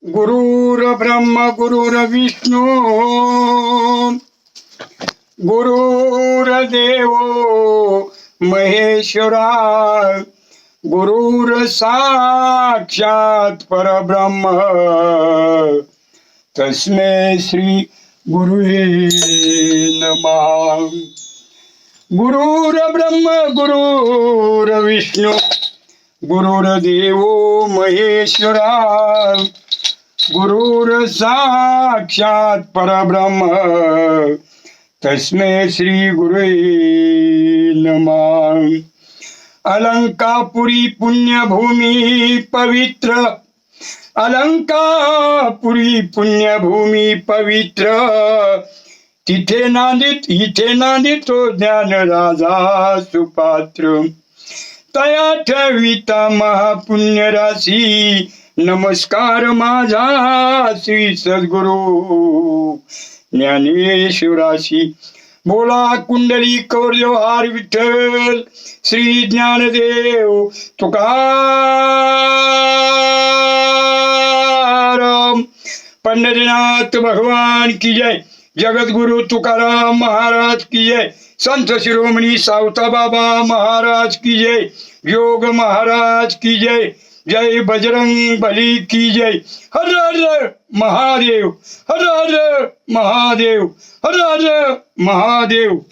गुरुर्ब्रह्म गुरुर्विष्णू गुरुर्देव महेश्वरा साक्षात परब्रह्म तस्मै श्री गुरुवे नमः। गुरुर्ब्रह्म गुरुर्विष्णू गुरुर्देव महेश्वरा साक्षात परब्रह्म तस्मै श्री गुरुवे नमः। अलंकापुरी पुण्यभूमी पवित्र अलंकापुरी पुण्यभूमी पवित्र तिथे नांदित तो ज्ञान राजा सुपात्र तया ठविता महापुण्य राशी नमस्कार माझा श्री सद्गुरु ज्ञानेश्वराशी। बोला कुंडली कौरहार विठ्ठल श्री ज्ञानदेव तुकाराम पंढरीनाथ भगवान की जय। जगद्गुरु तुकाराम महाराज की जय। संत शिरोमणी सावता बाबा महाराज की जय। योग महाराज की जय। जय बजरंग बली की जय। हर हर महादेव, हर हर महादेव, हर हर महादेव।